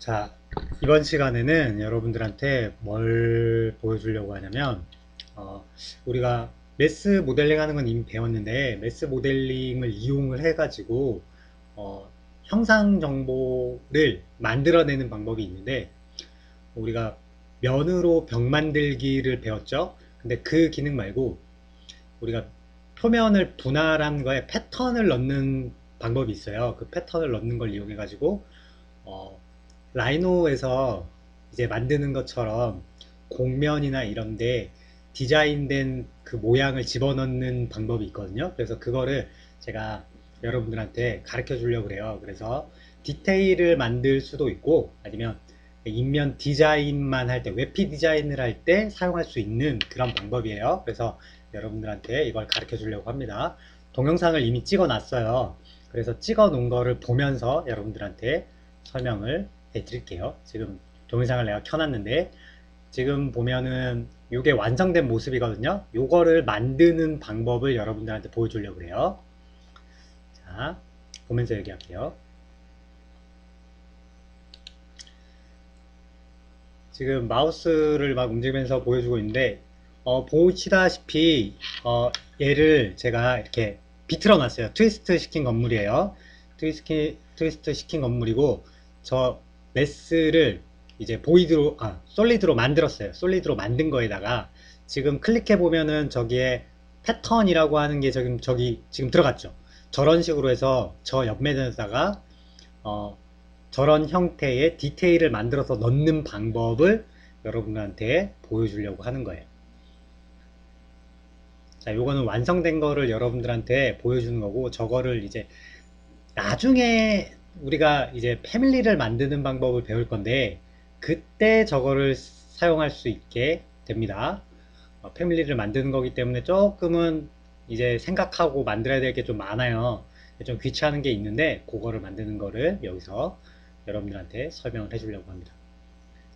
자, 이번 시간에는 여러분들한테 뭘 보여주려고 하냐면, 어, 우리가 매스 모델링 하는 건 이미 배웠는데, 매스 모델링을 이용을 해가지고, 형상 정보를 만들어내는 방법이 있는데, 우리가 면으로 벽 만들기를 배웠죠? 근데 그 기능 말고, 우리가 표면을 분할한 거에 패턴을 넣는 방법이 있어요. 그 패턴을 넣는 걸 이용해가지고, 어, 라이노에서 이제 만드는 것처럼 곡면이나 이런데 디자인된 그 모양을 집어넣는 방법이 있거든요. 그래서 그거를 제가 여러분들한테 가르쳐 주려고 그래요. 그래서 디테일을 만들 수도 있고 아니면 인면 디자인만 할 때, 웹피 디자인을 할 때 사용할 수 있는 그런 방법이에요. 그래서 여러분들한테 이걸 가르쳐 주려고 합니다. 동영상을 이미 찍어 놨어요. 그래서 찍어 놓은 거를 보면서 여러분들한테 설명을 해드릴게요. 지금 동영상을 내가 켜놨는데 지금 보면은 이게 완성된 모습이거든요. 요거를 만드는 방법을 여러분들한테 보여주려고 해요. 자, 보면서 얘기할게요. 지금 마우스를 막 움직이면서 보여주고 있는데 보시다시피 얘를 제가 이렇게 비틀어 놨어요. 트위스트 시킨 건물이에요. 트위스트 시킨 건물이고 저 메스를 이제 보이드로 솔리드로 만들었어요. 솔리드로 만든 거에다가 지금 클릭해 보면은 저기에 패턴이라고 하는 게 저기 지금 들어갔죠. 저런 식으로 해서 저 옆면에다가 어, 저런 형태의 디테일을 만들어서 넣는 방법을 여러분한테 보여주려고 하는 거예요. 자, 요거는 완성된 거를 여러분들한테 보여주는 거고, 저거를 이제 나중에 우리가 이제 패밀리를 만드는 방법을 배울 건데, 그때 저거를 사용할 수 있게 됩니다. 패밀리를 만드는 거기 때문에 조금은 이제 생각하고 만들어야 될 게 좀 많아요. 좀 귀찮은 게 있는데, 그거를 만드는 거를 여기서 여러분들한테 설명을 해주려고 합니다.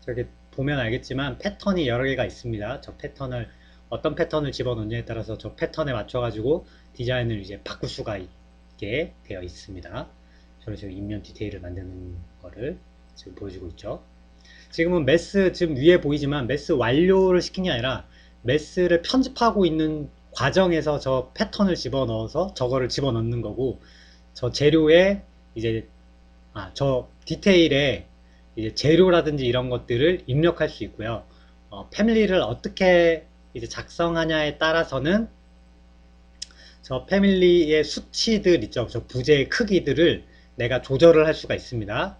저렇게 보면 알겠지만 패턴이 여러 개가 있습니다. 저 패턴을 어떤 패턴을 집어넣느냐에 따라서 저 패턴에 맞춰 가지고 디자인을 이제 바꿀 수가 있게 되어 있습니다. 저런 식으로 인면 디테일을 만드는 거를 지금 보여주고 있죠. 지금은 메스 지금 위에 보이지만 메스 완료를 시킨 게 아니라 메스를 편집하고 있는 과정에서 저 패턴을 집어넣어서 저거를 집어넣는 거고, 저 재료에 이제 저 디테일에 이제 재료라든지 이런 것들을 입력할 수 있고요. 패밀리를 어떻게 이제 작성하냐에 따라서는 저 패밀리의 수치들 있죠. 저 부재의 크기들을 내가 조절을 할 수가 있습니다.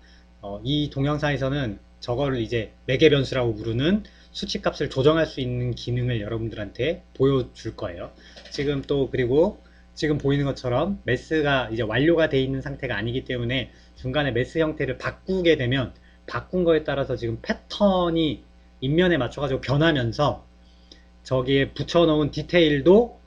이 동영상에서는 저거를 이제 매개 변수라고 부르는 수치 값을 조정할 수 있는 기능을 여러분들한테 보여줄 거예요. 지금 또 그리고 지금 보이는 것처럼 메스가 이제 완료가 되어 있는 상태가 아니기 때문에 중간에 메스 형태를 바꾸게 되면 바꾼 거에 따라서 지금 패턴이 인면에 맞춰가지고 변하면서 저기에 붙여놓은 디테일도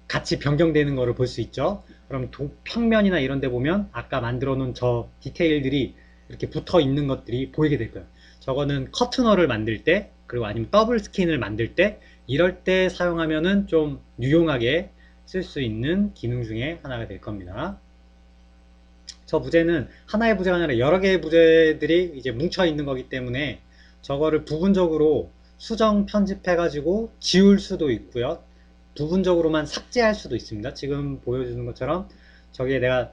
같이 변경되는 거를 볼 수 있죠. 그럼 평면이나 이런 데 보면 아까 만들어 놓은 저 디테일들이 이렇게 붙어 있는 것들이 보이게 될 거예요. 저거는 커트너를 만들 때 그리고 아니면 더블 스킨을 만들 때 이럴 때 사용하면은 좀 유용하게 쓸 수 있는 기능 중에 하나가 될 겁니다. 저 부재는 하나의 부재가 아니라 여러 개의 부재들이 이제 뭉쳐 있는 거기 때문에 저거를 부분적으로 수정 편집해 가지고 지울 수도 있고요. 부분적으로만 삭제할 수도 있습니다. 지금 보여주는 것처럼 저기에 내가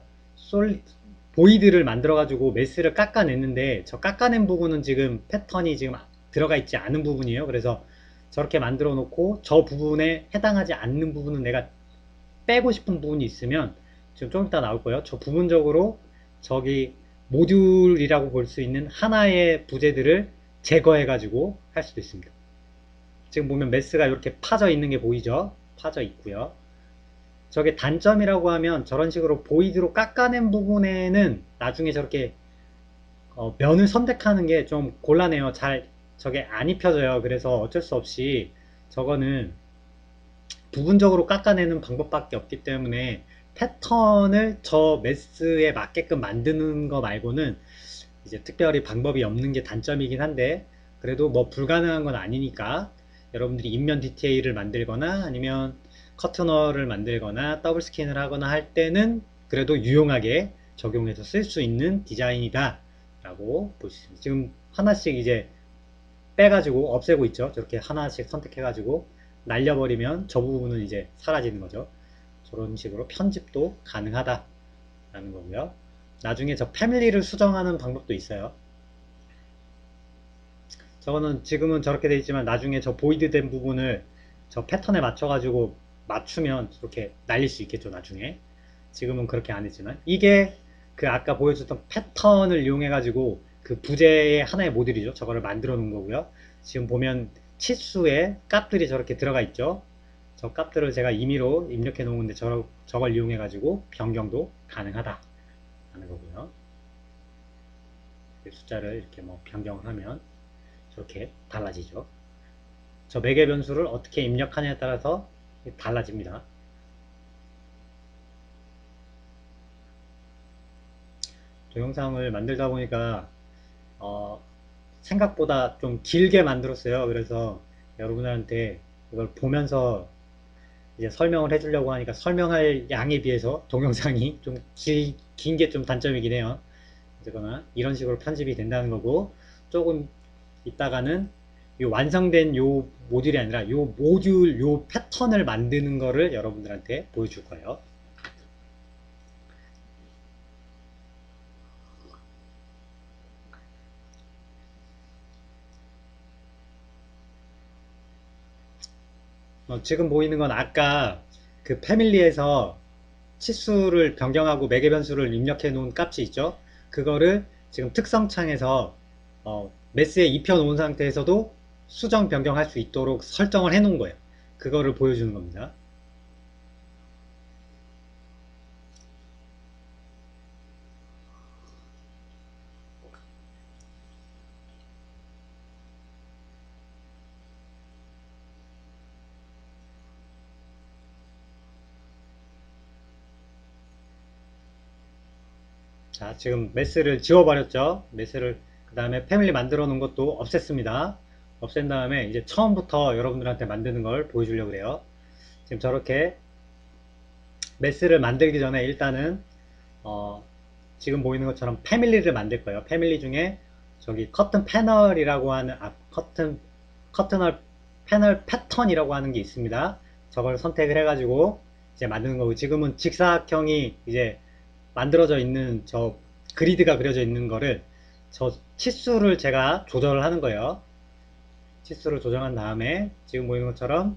보이드를 만들어 가지고 메스를 깎아냈는데 저 깎아낸 부분은 지금 패턴이 지금 들어가 있지 않은 부분이에요. 그래서 저렇게 만들어 놓고 저 부분에 해당하지 않는 부분은 내가 빼고 싶은 부분이 있으면 지금 좀 이따 나올 거예요. 저 부분적으로 저기 모듈이라고 볼 수 있는 하나의 부재들을 제거해 가지고 할 수도 있습니다. 지금 보면 메스가 이렇게 파져 있는 게 보이죠? 파져 있고요. 저게 단점이라고 하면 저런 식으로 보이드로 깎아낸 부분에는 나중에 저렇게 면을 선택하는 게 좀 곤란해요. 잘 저게 안 입혀져요. 그래서 어쩔 수 없이 저거는 부분적으로 깎아내는 방법밖에 없기 때문에 패턴을 저 메스에 맞게끔 만드는 거 말고는 이제 특별히 방법이 없는 게 단점이긴 한데, 그래도 뭐 불가능한 건 아니니까 여러분들이 인면 디테일을 만들거나 아니면 커트너를 만들거나 더블 스킨을 하거나 할 때는 그래도 유용하게 적용해서 쓸 수 있는 디자인이다 라고 라고 볼 수 있습니다. 지금 하나씩 이제 빼가지고 없애고 있죠. 저렇게 하나씩 선택해가지고 날려버리면 저 부분은 이제 사라지는 거죠. 저런 식으로 편집도 가능하다라는 거고요. 나중에 저 패밀리를 수정하는 방법도 있어요. 저거는 지금은 저렇게 돼 있지만 나중에 저 보이드 된 부분을 저 패턴에 맞춰가지고 맞추면 저렇게 날릴 수 있겠죠, 나중에. 지금은 그렇게 안 했지만. 이게 그 아까 보여줬던 패턴을 이용해가지고 그 부재의 하나의 모듈이죠. 저거를 만들어 놓은 거고요. 지금 보면 치수에 값들이 저렇게 들어가 있죠. 저 값들을 제가 임의로 입력해 놓은데 저걸 이용해가지고 변경도 가능하다 하는 거고요. 숫자를 이렇게 뭐 변경을 하면 저렇게 달라지죠. 저 매개 변수를 어떻게 입력하냐에 따라서 달라집니다. 동영상을 만들다 보니까 생각보다 좀 길게 만들었어요. 그래서 여러분들한테 이걸 보면서 이제 설명을 해주려고 하니까 설명할 양에 비해서 동영상이 좀 긴 게 좀 단점이긴 해요. 어쨌거나 이런 식으로 편집이 된다는 거고, 조금 이따가는 이 완성된 요 모듈이 아니라 요 모듈 요 패턴을 만드는 거를 여러분들한테 보여줄 거예요. 지금 보이는 건 아까 그 패밀리에서 치수를 변경하고 매개 변수를 입력해 놓은 값이 있죠. 그거를 지금 특성창에서 매스에 입혀 놓은 상태에서도 수정 변경할 수 있도록 설정을 해 놓은 거예요. 그거를 보여주는 겁니다. 자, 지금 매스를 지워버렸죠. 매스를 그 다음에 패밀리 만들어 놓은 것도 없앴습니다. 없앤 다음에 이제 처음부터 여러분들한테 만드는 걸 보여주려고 그래요. 지금 저렇게 매스를 만들기 전에 일단은 지금 보이는 것처럼 패밀리를 만들 거예요. 패밀리 중에 저기 커튼 패널이라고 하는 커튼널 패널 패턴이라고 하는 게 있습니다. 저걸 선택을 해가지고 이제 만드는 거고, 지금은 직사각형이 이제 만들어져 있는 저 그리드가 그려져 있는 거를 저 치수를 제가 조절을 하는 거예요. 치수를 조정한 다음에 지금 보이는 것처럼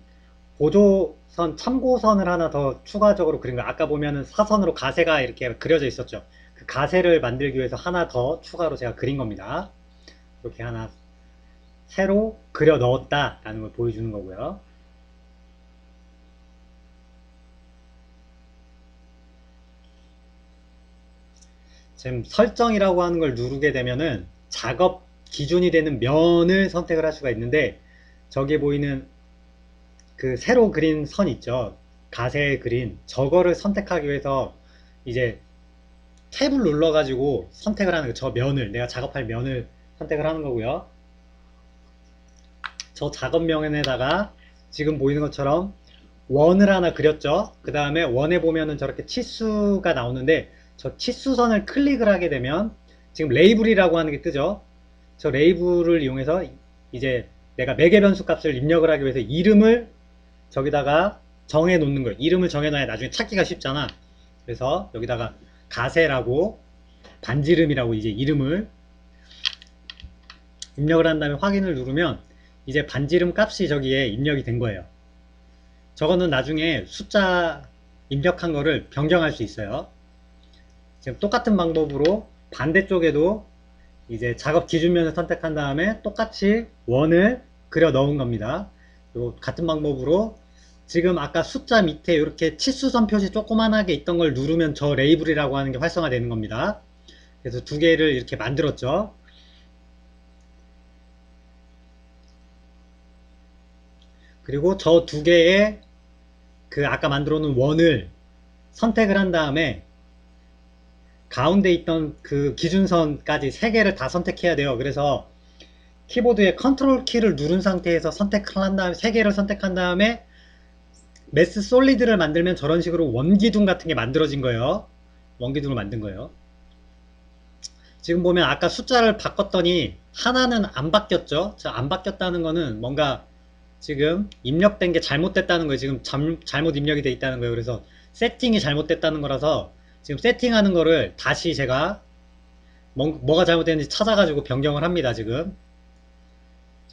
보조선 참고선을 하나 더 추가적으로 그린 거, 아까 보면은 사선으로 가세가 이렇게 그려져 있었죠. 그 가세를 만들기 위해서 하나 더 추가로 제가 그린 겁니다. 이렇게 하나 새로 그려 넣었다 라는 걸 보여주는 거고요. 지금 설정이라고 하는 걸 누르게 되면은 작업 기준이 되는 면을 선택을 할 수가 있는데, 저기 보이는 그 새로 그린 선 있죠. 가세 그린 저거를 선택하기 위해서 이제 탭을 눌러 가지고 선택을 하는 거, 저 면을 내가 작업할 면을 선택을 하는 거고요. 저 작업면에다가 지금 보이는 것처럼 원을 하나 그렸죠. 그 다음에 원에 보면은 저렇게 치수가 나오는데, 저 치수선을 클릭을 하게 되면 지금 레이블이라고 하는 게 뜨죠. 저 레이블을 이용해서 이제 내가 매개 변수 값을 입력을 하기 위해서 이름을 저기다가 정해 놓는 거예요. 이름을 정해 놔야 나중에 찾기가 쉽잖아. 그래서 여기다가 가세라고, 반지름이라고 이제 이름을 입력을 한 다음에 확인을 누르면 이제 반지름 값이 저기에 입력이 된 거예요. 저거는 나중에 숫자 입력한 거를 변경할 수 있어요. 지금 똑같은 방법으로 반대쪽에도 이제 작업 기준면을 선택한 다음에 똑같이 원을 그려 넣은 겁니다. 그리고 같은 방법으로 지금 아까 숫자 밑에 이렇게 치수선 표시 조그만하게 있던 걸 누르면 저 레이블이라고 하는 게 활성화되는 겁니다. 그래서 두 개를 이렇게 만들었죠. 그리고 저 두 개의 그 아까 만들어 놓은 원을 선택을 한 다음에 가운데 있던 그 기준선까지 세 개를 다 선택해야 돼요. 그래서 키보드에 컨트롤 키를 누른 상태에서 선택을 한 다음에 세 개를 선택한 다음에 매스 솔리드를 만들면 저런 식으로 원기둥 같은 게 만들어진 거예요. 원기둥을 만든 거예요. 지금 보면 아까 숫자를 바꿨더니 하나는 안 바뀌었죠. 안 바뀌었다는 거는 뭔가 지금 입력된 게 잘못됐다는 거예요. 지금 잘못 입력이 돼 있다는 거예요. 그래서 세팅이 잘못됐다는 거라서 지금 세팅하는 거를 다시 제가 뭐가 잘못됐는지 찾아가지고 변경을 합니다. 지금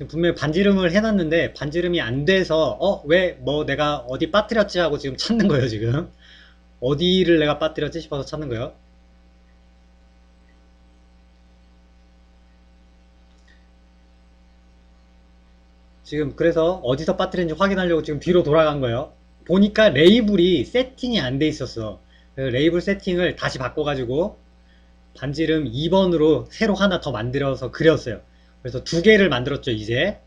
분명히 반지름을 해놨는데 반지름이 안 돼서 왜 뭐 내가 어디 빠뜨렸지 하고 지금 찾는 거예요. 지금 어디를 내가 빠뜨렸지 싶어서 찾는 거예요. 지금 그래서 어디서 빠뜨린지 확인하려고 지금 뒤로 돌아간 거예요. 보니까 레이블이 세팅이 안 돼 있었어. 그래서 레이블 세팅을 다시 바꿔가지고 반지름 2번으로 새로 하나 더 만들어서 그렸어요. 그래서 두 개를 만들었죠. 이제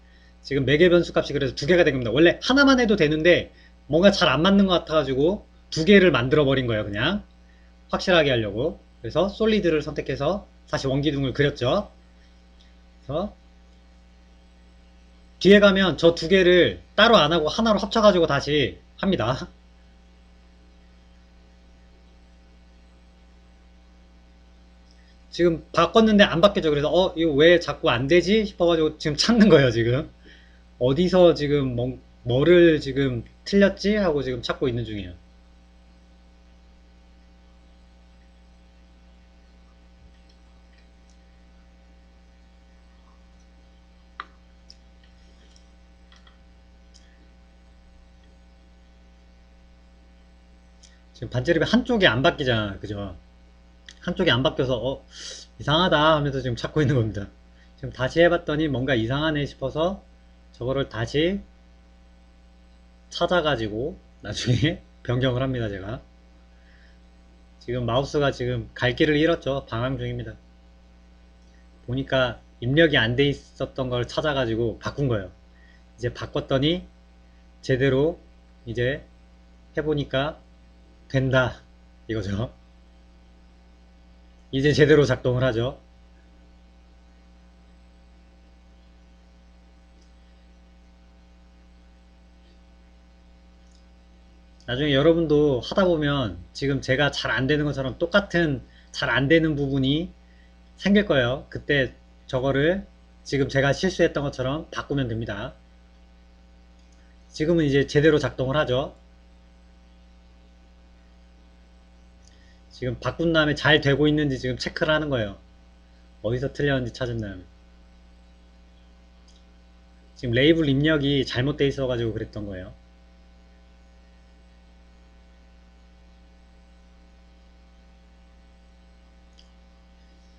지금 매개 변수 값이 그래서 두 개가 된 겁니다. 원래 하나만 해도 되는데 뭔가 잘 안 맞는 것 같아가지고 두 개를 만들어 버린 거예요. 그냥 확실하게 하려고. 그래서 솔리드를 선택해서 다시 원기둥을 그렸죠. 그래서 뒤에 가면 저 두 개를 따로 안 하고 하나로 합쳐가지고 다시 합니다. 지금 바꿨는데 안 바뀌죠. 그래서 이거 왜 자꾸 안 되지 싶어가지고 지금 찾는 거예요. 지금 어디서 지금 뭐를 지금 틀렸지 하고 지금 찾고 있는 중이에요. 지금 반지름이 한쪽이 안 바뀌잖아. 그죠? 한쪽이 안 바뀌어서 이상하다 하면서 지금 찾고 있는 겁니다. 지금 다시 해봤더니 뭔가 이상하네 싶어서 저거를 다시 찾아가지고 나중에 변경을 합니다. 제가 지금 마우스가 지금 갈 길을 잃었죠. 방황 중입니다. 보니까 입력이 안 돼 있었던 걸 찾아가지고 바꾼 거예요. 이제 바꿨더니 제대로 이제 해보니까 된다 이거죠. 이제 제대로 작동을 하죠. 나중에 여러분도 하다 보면 지금 제가 잘 안 되는 것처럼 똑같은 잘 안 되는 부분이 생길 거예요. 그때 저거를 지금 제가 실수했던 것처럼 바꾸면 됩니다. 지금은 이제 제대로 작동을 하죠. 지금 바꾼 다음에 잘 되고 있는지 지금 체크를 하는 거예요. 어디서 틀렸는지 찾은 다음에. 지금 레이블 입력이 잘못돼 있어 가지고 그랬던 거예요.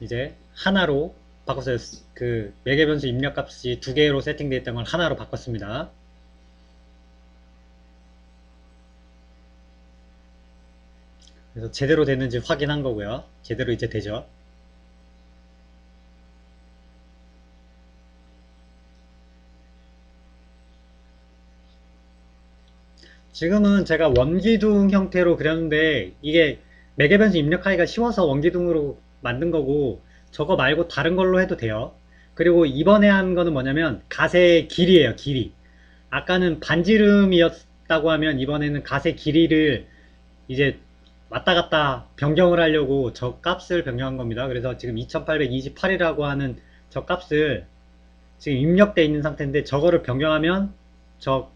이제 하나로 바꿨어요. 그 매개 변수 입력 값이 두 개로 세팅되어 있던 걸 하나로 바꿨습니다. 그래서 제대로 됐는지 확인한 거고요. 제대로 이제 되죠. 지금은 제가 원기둥 형태로 그렸는데 이게 매개변수 입력하기가 쉬워서 원기둥으로 만든 거고 저거 말고 다른 걸로 해도 돼요. 그리고 이번에 한 거는 뭐냐면 가세 길이에요. 길이. 아까는 반지름이었다고 하면 이번에는 가세 길이를 이제 왔다 갔다 변경을 하려고 저 값을 변경한 겁니다. 그래서 지금 2828이라고 하는 저 값을 지금 입력되어 있는 상태인데 저거를 변경하면 저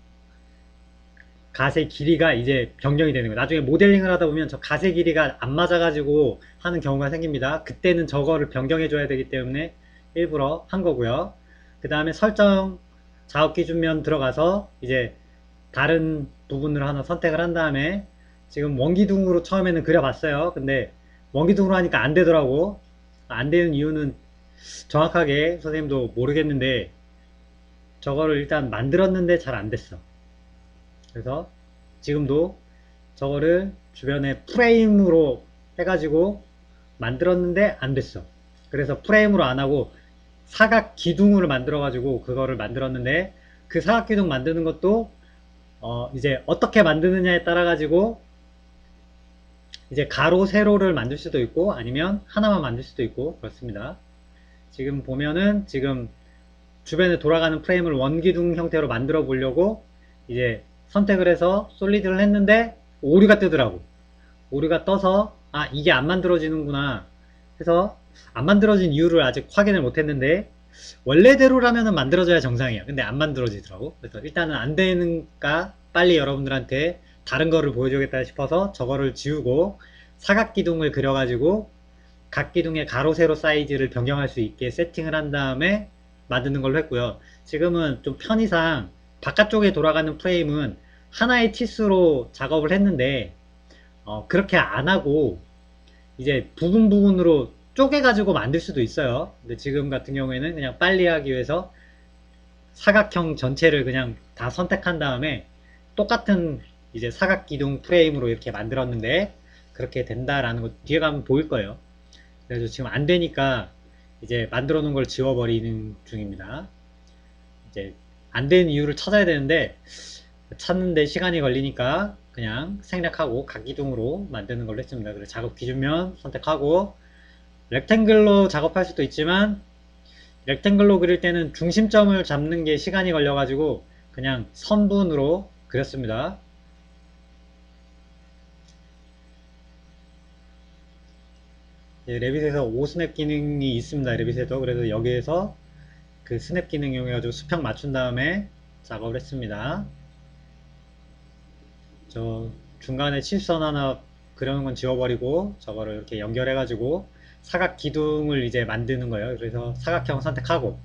가세 길이가 이제 변경이 되는 거예요. 나중에 모델링을 하다 보면 저 가세 길이가 안 맞아가지고 하는 경우가 생깁니다. 그때는 저거를 변경해 줘야 되기 때문에 일부러 한 거고요. 그 다음에 설정 작업 기준면 들어가서 이제 다른 부분을 하나 선택을 한 다음에 지금 원기둥으로 처음에는 그려봤어요. 근데 원기둥으로 하니까 안 되더라고. 안 되는 이유는 정확하게 선생님도 모르겠는데 저거를 일단 만들었는데 잘 안 됐어. 그래서 지금도 저거를 주변에 프레임으로 해가지고 만들었는데 안 됐어. 그래서 프레임으로 안 하고 사각 기둥으로 만들어 가지고 그거를 만들었는데 그 사각 기둥 만드는 것도 이제 어떻게 만드느냐에 따라 가지고 이제 가로 세로를 만들 수도 있고 아니면 하나만 만들 수도 있고 그렇습니다. 지금 보면은 지금 주변에 돌아가는 프레임을 원기둥 형태로 만들어 보려고 이제 선택을 해서 솔리드를 했는데 오류가 뜨더라고. 오류가 떠서 이게 안 만들어지는구나 해서 안 만들어진 이유를 아직 확인을 못했는데 원래대로라면 만들어져야 정상이에요. 근데 안 만들어지더라고. 그래서 일단은 안 되니까 빨리 여러분들한테 다른 거를 보여주겠다 싶어서 저거를 지우고 사각기둥을 그려가지고 각 기둥의 가로 세로 사이즈를 변경할 수 있게 세팅을 한 다음에 만드는 걸로 했고요. 지금은 좀 편의상 바깥쪽에 돌아가는 프레임은 하나의 치수로 작업을 했는데 그렇게 안 하고 이제 부분 부분으로 쪼개가지고 만들 수도 있어요. 근데 지금 같은 경우에는 그냥 빨리 하기 위해서 사각형 전체를 그냥 다 선택한 다음에 똑같은 이제 사각 기둥 프레임으로 이렇게 만들었는데 그렇게 된다라는 거 뒤에 가면 보일 거예요. 그래서 지금 안 되니까 이제 만들어 놓은 걸 지워버리는 중입니다. 이제 안 된 이유를 찾아야 되는데 찾는데 시간이 걸리니까 그냥 생략하고 각기둥으로 만드는 걸로 했습니다. 그래서 작업 기준면 선택하고 렉탱글로 작업할 수도 있지만 렉탱글로 그릴 때는 중심점을 잡는 게 시간이 걸려가지고 그냥 선분으로 그렸습니다. 레빗에서 5스냅 기능이 있습니다. 레빗에도. 그래서 여기에서 그 스냅 기능 이용해가지고 수평 맞춘 다음에 작업을 했습니다. 저 중간에 실선 하나 그려놓은 건 지워버리고 저거를 이렇게 연결해가지고 사각 기둥을 이제 만드는 거예요. 그래서 사각형 선택하고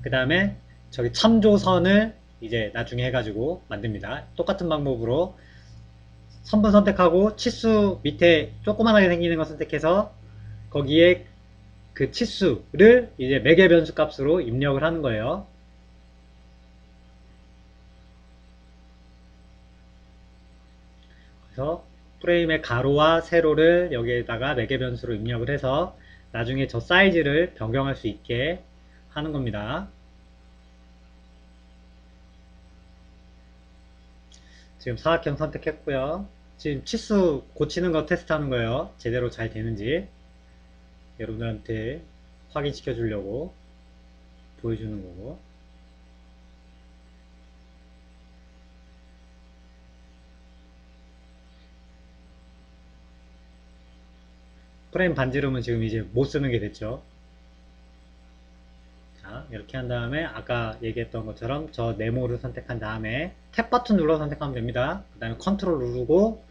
그 다음에 저기 참조선을 이제 나중에 해가지고 만듭니다. 똑같은 방법으로 선분 선택하고 치수 밑에 조그만하게 생기는 거 선택해서 거기에 그 치수를 이제 매개 변수 값으로 입력을 하는 거예요. 그래서 프레임의 가로와 세로를 여기에다가 매개 변수로 입력을 해서 나중에 저 사이즈를 변경할 수 있게 하는 겁니다. 지금 사각형 선택했고요. 지금 치수 고치는 거 테스트하는 거예요. 제대로 잘 되는지 여러분들한테 확인시켜 주려고 보여주는 거고. 프레임 반지름은 지금 이제 못 쓰는 게 됐죠. 자, 이렇게 한 다음에 아까 얘기했던 것처럼 저 네모를 선택한 다음에 탭 버튼 눌러 선택하면 됩니다. 그 다음에 컨트롤 누르고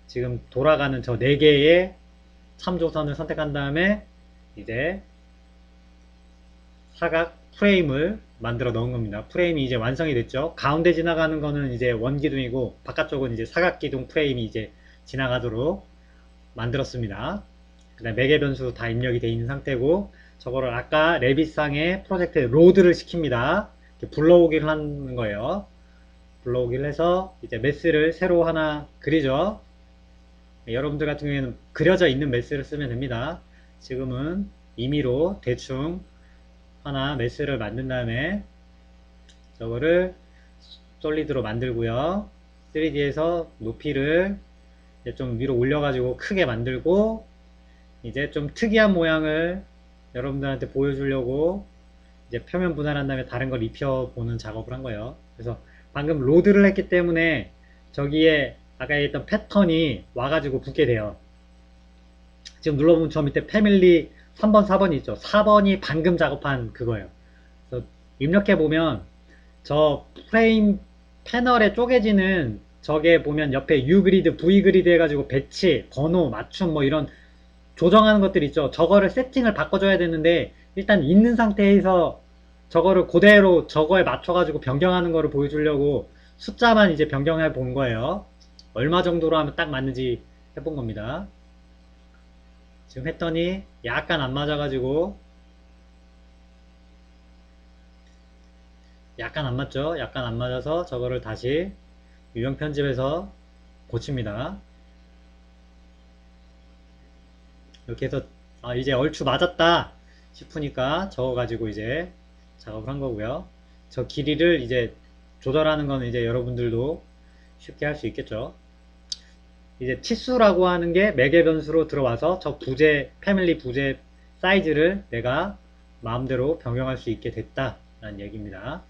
지금 돌아가는 저 4개의 참조선을 선택한 다음에 이제 사각 프레임을 만들어 넣은 겁니다. 프레임이 이제 완성이 됐죠. 가운데 지나가는 거는 이제 원기둥이고 바깥쪽은 이제 사각기둥 프레임이 이제 지나가도록 만들었습니다. 그 다음에 매개 변수 다 입력이 되어 있는 상태고 저거를 아까 레빗상의 프로젝트에 로드를 시킵니다. 불러오기를 하는 거예요. 불러오기를 해서 이제 메스를 새로 하나 그리죠. 여러분들 같은 경우에는 그려져 있는 메스를 쓰면 됩니다. 지금은 임의로 대충 하나 메스를 만든 다음에 저거를 솔리드로 만들고요. 3D에서 높이를 좀 위로 올려가지고 크게 만들고 이제 좀 특이한 모양을 여러분들한테 보여주려고 이제 표면 분할한 다음에 다른 걸 입혀보는 작업을 한 거예요. 그래서 방금 로드를 했기 때문에 저기에 아까 얘기했던 패턴이 와가지고 붙게 돼요. 지금 눌러보면 저 밑에 패밀리 3번, 4번이 있죠. 4번이 방금 작업한 그거예요. 그래서 입력해보면 저 프레임 패널에 쪼개지는 저게 보면 옆에 U 그리드, V 그리드 해가지고 배치, 번호, 맞춤 뭐 이런 조정하는 것들 있죠. 저거를 세팅을 바꿔줘야 되는데 일단 있는 상태에서 저거를 그대로 저거에 맞춰가지고 변경하는 거를 보여주려고 숫자만 이제 변경해 본 거예요. 얼마 정도로 하면 딱 맞는지 해본 겁니다. 지금 했더니 약간 안 맞아가지고 약간 안 맞죠? 약간 안 맞아서 저거를 다시 유형 편집해서 고칩니다. 이렇게 해서 이제 얼추 맞았다 싶으니까 저거 가지고 이제 작업을 한 거고요. 저 길이를 이제 조절하는 거는 이제 여러분들도 쉽게 할 수 있겠죠. 이제 치수라고 하는 게 매개 변수로 들어와서 저 부재, 패밀리 부재 사이즈를 내가 마음대로 변경할 수 있게 됐다라는 얘기입니다.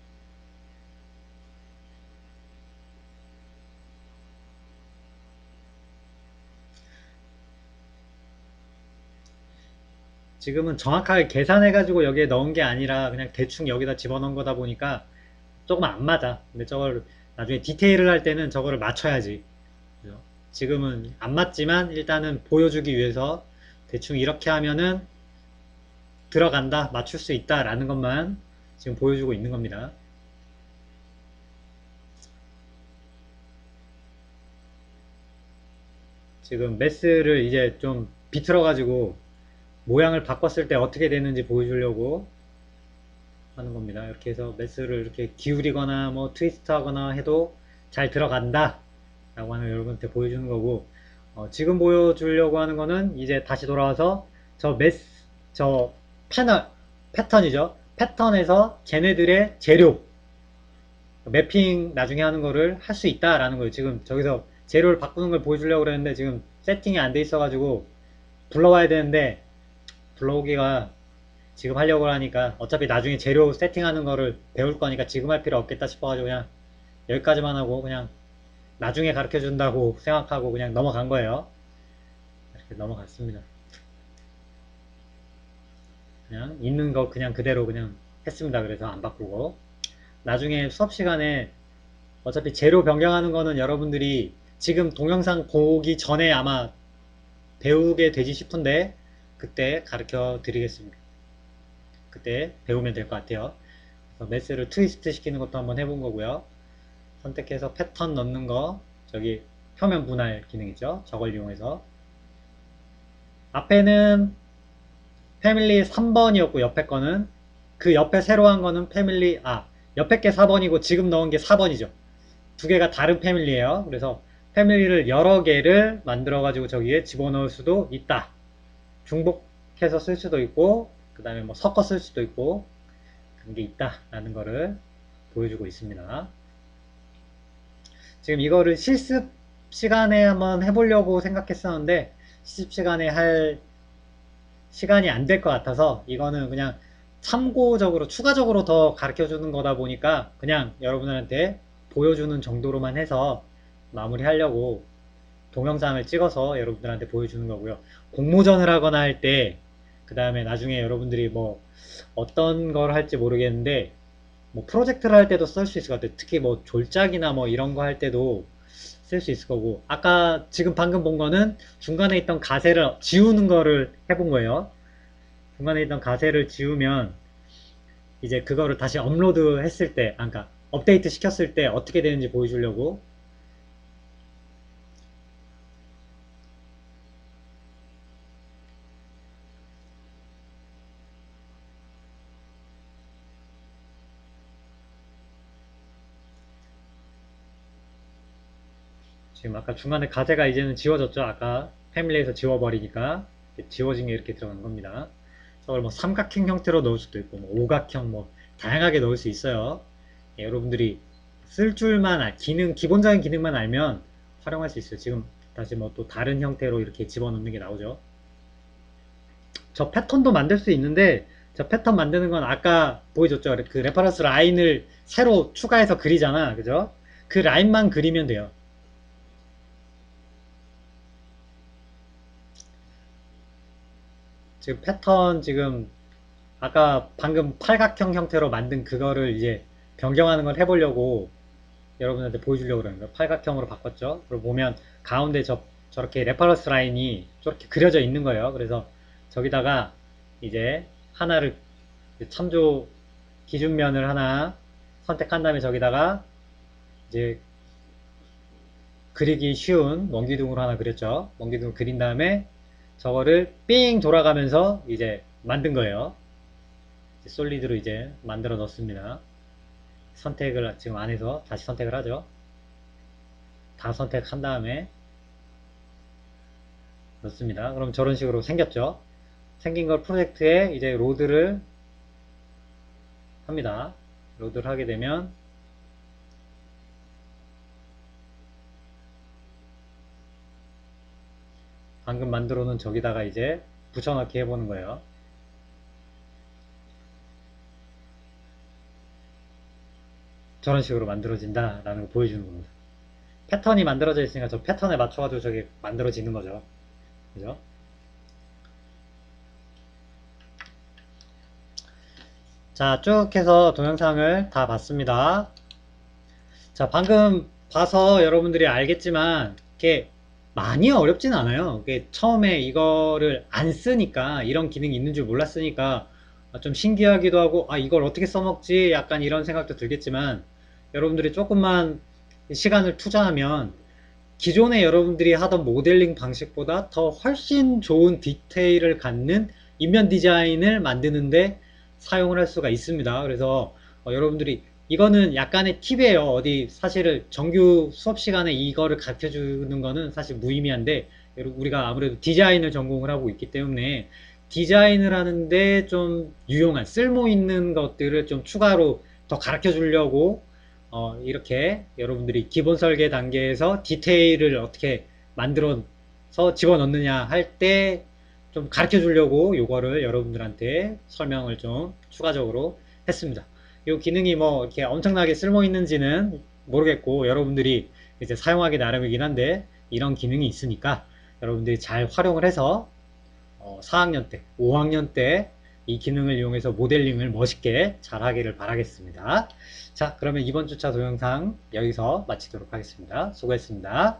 지금은 정확하게 계산해가지고 여기에 넣은 게 아니라 그냥 대충 여기다 집어넣은 거다 보니까 조금 안 맞아. 근데 저걸 나중에 디테일을 할 때는 저거를 맞춰야지. 그죠? 지금은 안 맞지만 일단은 보여주기 위해서 대충 이렇게 하면은 들어간다, 맞출 수 있다 라는 것만 지금 보여주고 있는 겁니다. 지금 메스를 이제 좀 비틀어 가지고 모양을 바꿨을 때 어떻게 되는지 보여주려고 하는 겁니다. 이렇게 해서 메스를 이렇게 기울이거나 뭐 트위스트 하거나 해도 잘 들어간다 라고 하는 여러분한테 보여주는 거고, 지금 보여주려고 하는 거는 이제 다시 돌아와서 저 저 패널 패턴이죠. 패턴에서 쟤네들의 재료 매핑 나중에 하는 거를 할 수 있다라는 거예요. 지금 저기서 재료를 바꾸는 걸 보여주려고 그랬는데 지금 세팅이 안 돼 있어가지고 불러와야 되는데 불러오기가 지금 하려고 하니까 어차피 나중에 재료 세팅하는 거를 배울 거니까 지금 할 필요 없겠다 싶어가지고 그냥 여기까지만 하고 그냥 나중에 가르쳐 준다고 생각하고 그냥 넘어간 거예요. 이렇게 넘어갔습니다. 그냥 있는 거 그냥 그대로 그냥 했습니다. 그래서 안 바꾸고 나중에 수업 시간에 어차피 재료 변경하는 거는 여러분들이 지금 동영상 보기 전에 아마 배우게 되지 싶은데 그때 가르쳐 드리겠습니다. 그때 배우면 될 것 같아요. 그래서 매스를 트위스트 시키는 것도 한번 해본 거고요. 선택해서 패턴 넣는 거, 저기 표면 분할 기능 있죠? 저걸 이용해서 앞에는 패밀리 3번이었고 옆에 거는 그 옆에 새로 한 거는 패밀리 옆에 게 4번이고 지금 넣은 게 4번이죠. 두 개가 다른 패밀리예요. 그래서 패밀리를 여러 개를 만들어 가지고 저기에 집어넣을 수도 있다. 중복해서 쓸 수도 있고 그 다음에 뭐 섞어 쓸 수도 있고 그런 게 있다라는 거를 보여주고 있습니다. 지금 이거를 실습 시간에 한번 해보려고 생각했었는데 실습 시간에 할 시간이 안 될 것 같아서 이거는 그냥 참고적으로 추가적으로 더 가르쳐 주는 거다 보니까 그냥 여러분들한테 보여주는 정도로만 해서 마무리하려고 동영상을 찍어서 여러분들한테 보여주는 거고요. 공모전을 하거나 할 때, 그 다음에 나중에 여러분들이 뭐 어떤 걸 할지 모르겠는데, 뭐 프로젝트를 할 때도 쓸 수 있을 것 같아요. 특히 뭐 졸작이나 뭐 이런 거 할 때도 쓸 수 있을 거고, 아까 지금 방금 본 거는 중간에 있던 가세를 지우는 거를 해본 거예요. 중간에 있던 가세를 지우면 이제 그거를 다시 업로드 했을 때, 그러니까 업데이트 시켰을 때 어떻게 되는지 보여주려고. 지금 아까 중간에 가세가 이제는 지워졌죠. 아까 패밀리에서 지워버리니까 지워진 게 이렇게 들어간 겁니다. 저걸 뭐 삼각형 형태로 넣을 수도 있고 뭐 오각형 뭐 다양하게 넣을 수 있어요. 여러분들이 쓸 줄만 기본적인 기능만 알면 활용할 수 있어요. 지금 다시 뭐 또 다른 형태로 이렇게 집어넣는 게 나오죠. 저 패턴도 만들 수 있는데 저 패턴 만드는 건 아까 보여줬죠. 그 레퍼런스 라인을 새로 추가해서 그리잖아. 그죠? 그 라인만 그리면 돼요. 지금 패턴 지금 아까 방금 팔각형 형태로 만든 그거를 이제 변경하는 걸 해보려고 여러분한테 보여주려고 그러는 거예요. 팔각형으로 바꿨죠. 그리고 보면 가운데 저렇게 레퍼런스 라인이 저렇게 그려져 있는 거예요. 그래서 저기다가 이제 하나를 참조 기준면을 하나 선택한 다음에 저기다가 이제 그리기 쉬운 원기둥으로 하나 그렸죠. 원기둥을 그린 다음에 저거를 삥 돌아가면서 이제 만든 거예요. 솔리드로 이제 만들어 넣습니다. 선택을 지금 안에서 다시 선택을 하죠. 다 선택한 다음에 넣습니다. 그럼 저런 식으로 생겼죠. 생긴 걸 프로젝트에 이제 로드를 합니다. 로드를 하게 되면 방금 만들어 놓은 저기다가 이제 붙여넣기 해보는 거예요. 저런 식으로 만들어진다 라는 걸 보여주는 겁니다. 패턴이 만들어져 있으니까 저 패턴에 맞춰가지고 저게 만들어지는 거죠. 그죠? 자, 쭉 해서 동영상을 다 봤습니다. 자, 방금 봐서 여러분들이 알겠지만, 이게 많이 어렵진 않아요. 이게 처음에 이거를 안 쓰니까, 이런 기능이 있는 줄 몰랐으니까, 좀 신기하기도 하고, 아, 이걸 어떻게 써먹지? 약간 이런 생각도 들겠지만, 여러분들이 조금만 시간을 투자하면, 기존에 여러분들이 하던 모델링 방식보다 더 훨씬 좋은 디테일을 갖는 인면 디자인을 만드는데 사용을 할 수가 있습니다. 그래서 여러분들이 이거는 약간의 팁이에요. 어디 사실은 정규 수업 시간에 이거를 가르쳐 주는 거는 사실 무의미한데 우리가 아무래도 디자인을 전공을 하고 있기 때문에 디자인을 하는데 좀 유용한 쓸모 있는 것들을 좀 추가로 더 가르쳐 주려고 이렇게 여러분들이 기본 설계 단계에서 디테일을 어떻게 만들어서 집어넣느냐 할 때 좀 가르쳐 주려고 요거를 여러분들한테 설명을 좀 추가적으로 했습니다. 이 기능이 뭐 이렇게 엄청나게 쓸모 있는지는 모르겠고 여러분들이 이제 사용하기 나름이긴 한데 이런 기능이 있으니까 여러분들이 잘 활용을 해서 4학년 때, 5학년 때 이 기능을 이용해서 모델링을 멋있게 잘 하기를 바라겠습니다. 자, 그러면 이번 주차 동영상 여기서 마치도록 하겠습니다. 수고했습니다.